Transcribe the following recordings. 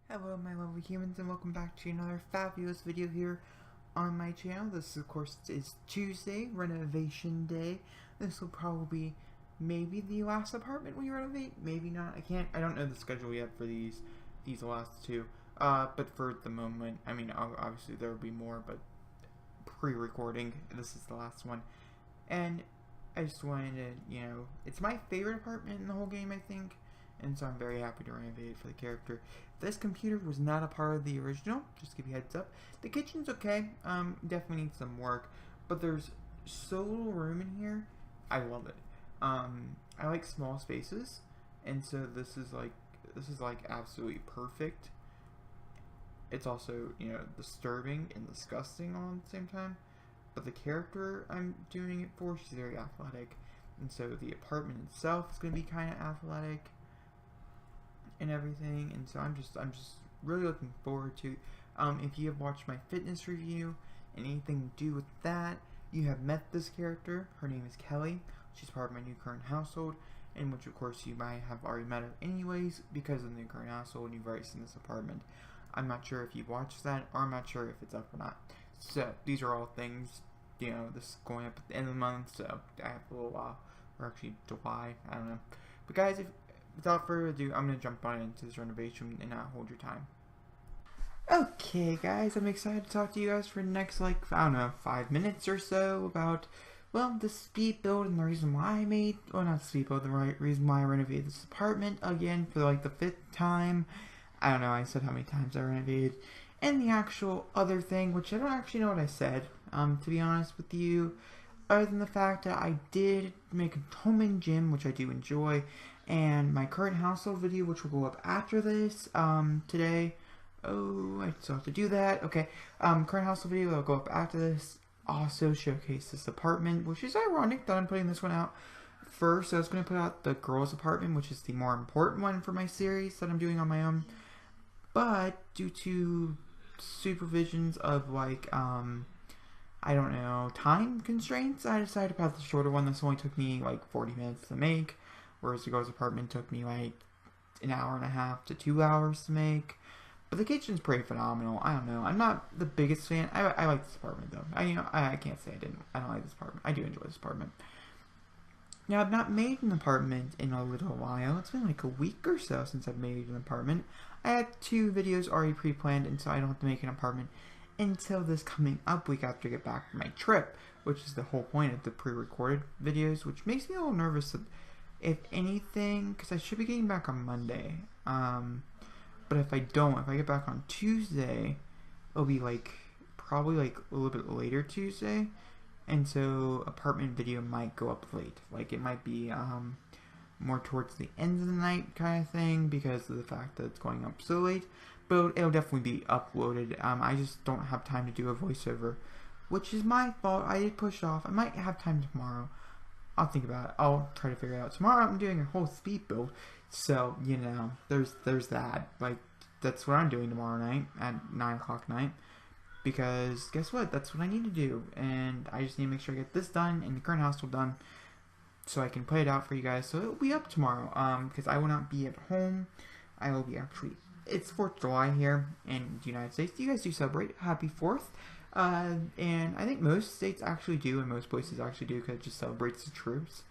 Hello my lovely humans, and welcome back to another fabulous video here on my channel. This of course is Tuesday, renovation day. This will probably be maybe the last apartment we renovate, maybe not. I don't know the schedule yet for these last two. But for the moment, I mean obviously there will be more, but pre-recording, this is the last one. And I just wanted to, it's my favorite apartment in the whole game, I think. And so I'm very happy to renovate it for the character. This computer was not a part of the original, just to give you a heads up. The kitchen's okay, definitely needs some work, but there's so little room in here. I love it. I like small spaces, and so this is like absolutely perfect. It's also, disturbing and disgusting all at the same time. But the character I'm doing it for, she's very athletic, and so the apartment itself is going to be kind of athletic and everything, and so I'm just really looking forward to. If you have watched my fitness review and anything to do with that, you have met this character. Her name is Kelly. She's part of my new current household, in which of course you might have already met her anyways because of the new current household, and you've already seen this apartment. I'm not sure if you've watched that, or I'm not sure if it's up or not. So these are all things, this is going up at the end of the month, so I have a little while, or actually July, I don't know. But guys, without further ado, I'm going to jump on into this renovation and not hold your time. Okay guys, I'm excited to talk to you guys for the next, 5 minutes or so about, well, the speed build and the reason why I made, well, not the speed build, the right reason why I renovated this apartment again for the 5th time. I don't know, I said how many times I renovated. And the actual other thing, which I don't actually know what I said, to be honest with you, other than the fact that I did make a home gym, which I do enjoy, and my current household video, which will go up after this, today. Oh, I still have to do that. Okay, current household video will go up after this. Also showcase this apartment, which is ironic that I'm putting this one out first. So I was going to put out the girls' apartment, which is the more important one for my series that I'm doing on my own. But due to supervisions of I don't know, time constraints, I decided to put out the shorter one. This only took me 40 minutes to make, whereas the girls' apartment took me an hour and a half to 2 hours to make. But the kitchen's pretty phenomenal. I don't know, I'm not the biggest fan. I like this apartment though. I can't say I don't like this apartment. I do enjoy this apartment. Now, I've not made an apartment in a little while. It's been a week or so since I've made an apartment. I had 2 videos already pre-planned, and so I don't have to make an apartment until this coming up week after I get back from my trip, which is the whole point of the pre-recorded videos, which makes me a little nervous that, if anything, because I should be getting back on Monday, but if I get back on Tuesday, it'll be probably a little bit later Tuesday, and so apartment video might go up late. It might be more towards the end of the night kind of thing because of the fact that it's going up so late. But it'll definitely be uploaded. I just don't have time to do a voiceover, which is my fault. I did push off. I might have time tomorrow. I'll think about it. I'll try to figure it out. Tomorrow I'm doing a whole speed build, so there's that. That's what I'm doing tomorrow night at 9 o'clock night. Because guess what? That's what I need to do, and I just need to make sure I get this done and the current household done, so I can play it out for you guys. So it'll be up tomorrow. Because I will not be at home. I will be it's 4th of July here in the United States. You guys do celebrate. Happy 4th. And I think most states actually do, and most places actually do, because it just celebrates the troops.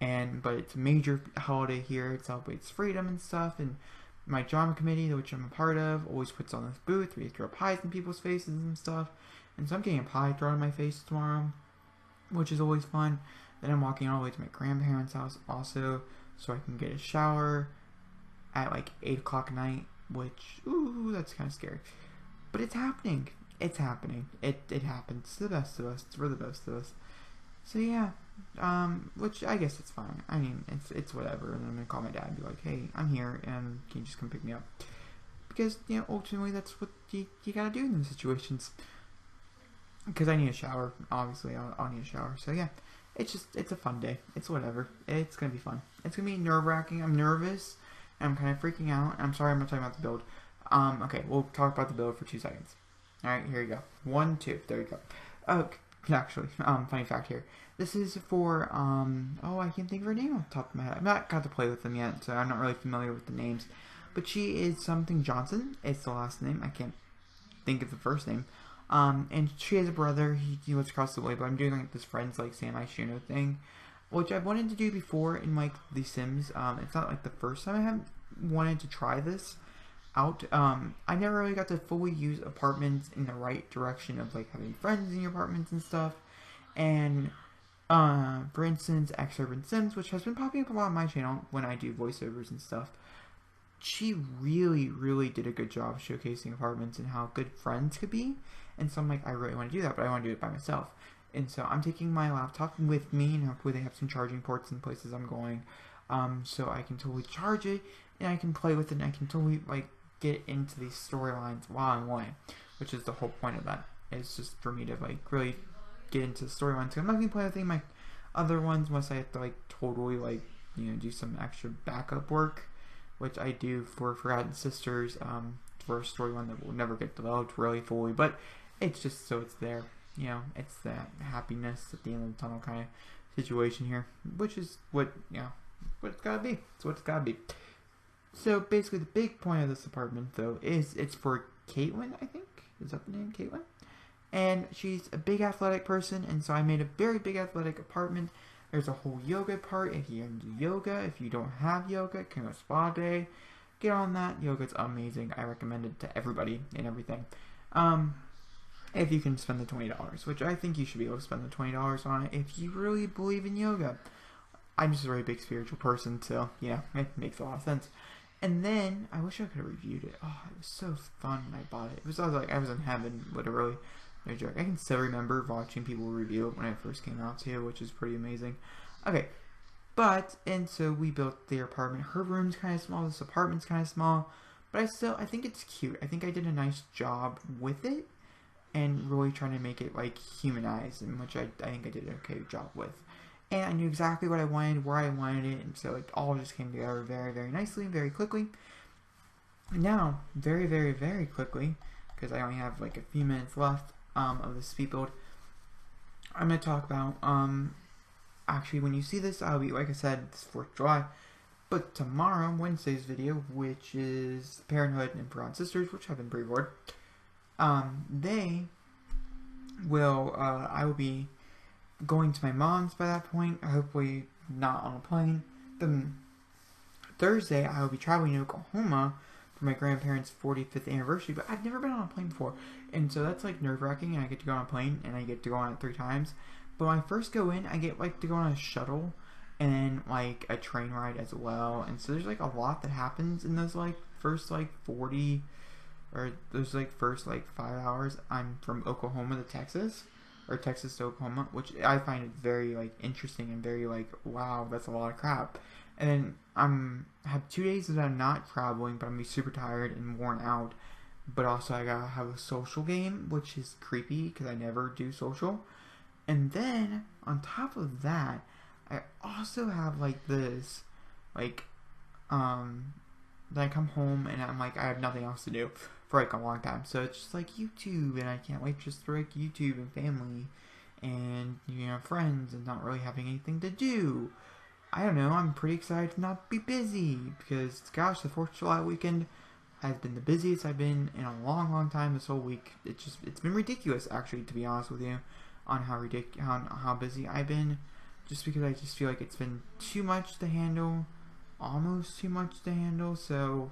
But it's a major holiday here. It celebrates freedom and stuff. And my drama committee, which I'm a part of, always puts on this booth where you throw pies in people's faces and stuff. And so I'm getting a pie thrown in my face tomorrow, which is always fun. Then I'm walking all the way to my grandparents' house also, so I can get a shower at 8 o'clock at night, which, ooh, that's kind of scary. But it's happening. It's happening. It happens to the best of us. It's for the best of us. So yeah, which I guess it's fine. I mean, it's whatever. And I'm gonna call my dad and be like, hey, I'm here, and can you just come pick me up? Because, ultimately that's what you gotta do in these situations. Because I need a shower. Obviously, I'll need a shower. So yeah, it's a fun day. It's whatever. It's gonna be fun. It's gonna be nerve-wracking. I'm nervous. I'm kind of freaking out. I'm sorry I'm not talking about the build. Okay, we'll talk about the build for 2 seconds. Alright, here you go. 1, 2. There you go. Okay, actually, funny fact here. This is for, oh, I can't think of her name off the top of my head. I've not got to play with them yet, so I'm not really familiar with the names. but she is something Johnson. It's the last name. I can't think of the first name. And she has a brother. He lives across the way, but I'm doing like this friends like Sam I Shuno thing, which I've wanted to do before in like The Sims. It's not like the first time I have wanted to try this out. I never really got to fully use apartments in the right direction of like having friends in your apartments and stuff. And for instance, X-Urban Sims, which has been popping up a lot on my channel when I do voiceovers and stuff. She really did a good job showcasing apartments and how good friends could be. And so I'm like, I really want to do that, but I want to do it by myself. And so I'm taking my laptop with me, and hopefully they have some charging ports in places I'm going, so I can totally charge it, and I can play with it, and I can totally like get into these storylines while I'm away, which is the whole point of that. It's just for me to like really get into the storylines. I'm not gonna play with any of my other ones unless I have to like totally like, you know, do some extra backup work, which I do for Forgotten Sisters, for a storyline that will never get developed really fully, but it's just so it's there. You know, it's that happiness at the end of the tunnel kind of situation here, which is what, you know, what it's gotta be. It's what it's gotta be. So basically, the big point of this apartment, though, is it's for Caitlin. I think is that the name, Caitlin, and she's a big athletic person, and so I made a very big athletic apartment. There's a whole yoga part if you can do yoga. If you don't have yoga, can go spa day. Get on that. Yoga's amazing. I recommend it to everybody and everything. If you can spend the $20, which I think you should be able to spend the $20 on it if you really believe in yoga. I'm just a very big spiritual person, so yeah, it makes a lot of sense. And then I wish I could have reviewed it. Oh, it was so fun when I bought it. I was like I was in heaven, literally. No joke. I can still remember watching people review it when it first came out too, which is pretty amazing. Okay, and so we built the apartment. Her room's kind of small. This apartment's kind of small, but I think it's cute. I think I did a nice job with it, and really trying to make it like humanized, and which I think I did an okay job with. And I knew exactly what I wanted, where I wanted it, and so it all just came together very nicely, very quickly. Now, very quickly, because I only have like a few minutes left of this speed build, I'm going to talk about, actually when you see this, I'll be, like I said, it's 4th of July, but tomorrow, Wednesday's video, which is Parenthood and Forgotten Sisters, which have been pre-recorded, they will, I will be going to my mom's by that point, hopefully not on a plane. Then Thursday, I will be traveling to Oklahoma for my grandparents' 45th anniversary, but I've never been on a plane before, and so that's like nerve-wracking, and I get to go on a plane, and I get to go on it 3 times, but when I first go in, I get like to go on a shuttle, and then like a train ride as well, and so there's like a lot that happens in those like first like 40, or those like first like 5 hours. I'm from Oklahoma to Texas, or Texas to Oklahoma, which I find it very like interesting and very like, wow, that's a lot of crap. And then I have 2 days that I'm not traveling, but I'm gonna be super tired and worn out. But also I gotta have a social game, which is creepy because I never do social. And then on top of that, I also have like this, like, then I come home and I'm like, I have nothing else to do for like a long time. So it's just like YouTube, and I can't wait just for like YouTube and family and, you know, friends, and not really having anything to do. I don't know, I'm pretty excited to not be busy because, gosh, the 4th of July weekend has been the busiest I've been in a long time this whole week. It's been ridiculous, actually, to be honest with you, on how busy I've been, just because I just feel like it's been too much to handle, almost too much to handle. So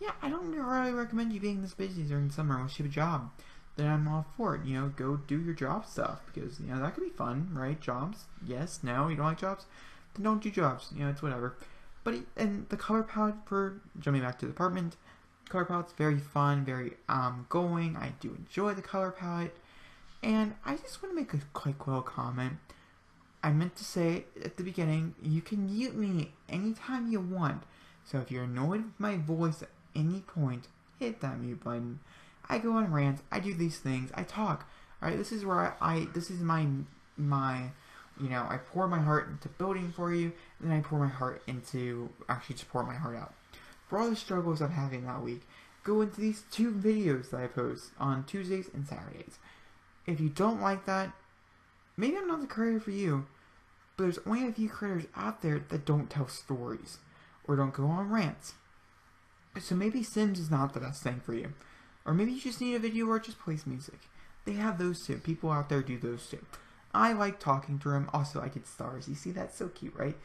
yeah, I don't really recommend you being this busy during the summer unless you have a job. Then I'm all for it. You know, go do your job stuff, because, you know, that could be fun, right? Jobs, yes, no, you don't like jobs, then don't do jobs. You know, it's whatever. But and the color palette, for jumping back to the apartment, color palette's very fun, very going. I do enjoy the color palette, and I just want to make a quick little comment. I meant to say at the beginning, you can mute me anytime you want. So if you're annoyed with my voice at any point, hit that mute button. I go on rants, I do these things, I talk. Alright, this is where this is my, you know, I pour my heart into building for you, and then I pour my heart into, actually just pour my heart out. For all the struggles I'm having that week, go into these 2 videos that I post on Tuesdays and Saturdays. If you don't like that, maybe I'm not the creator for you, but there's only a few creators out there that don't tell stories, or don't go on rants. So maybe Sims is not the best thing for you. Or maybe you just need a video where it just plays music. They have those too. People out there do those too. I like talking through them. Also, I get stars. You see, that's so cute, right?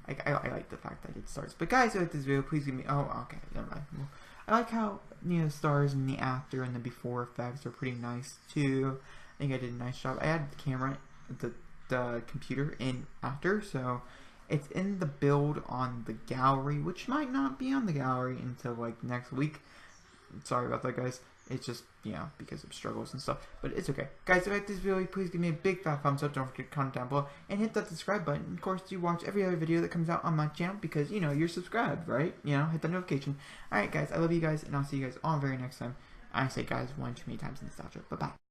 I like the fact that I get stars. But guys, if you like this video, please give me... Oh, okay. Never mind. Well, I like how, you know, stars and the after and the before effects are pretty nice too. I think I did a nice job. I added the camera, the computer in after, so it's in the build on the gallery, which might not be on the gallery until like next week. Sorry about that, guys. It's just, you know, because of struggles and stuff. But it's okay. Guys, if you like this video, please give me a big fat thumbs up. Don't forget to comment down below. And hit that subscribe button. And of course, you watch every other video that comes out on my channel because, you know, you're subscribed, right? You know, hit the notification. Alright, guys. I love you guys. And I'll see you guys all very next time. I say guys one too many times in nostalgia. Bye-bye.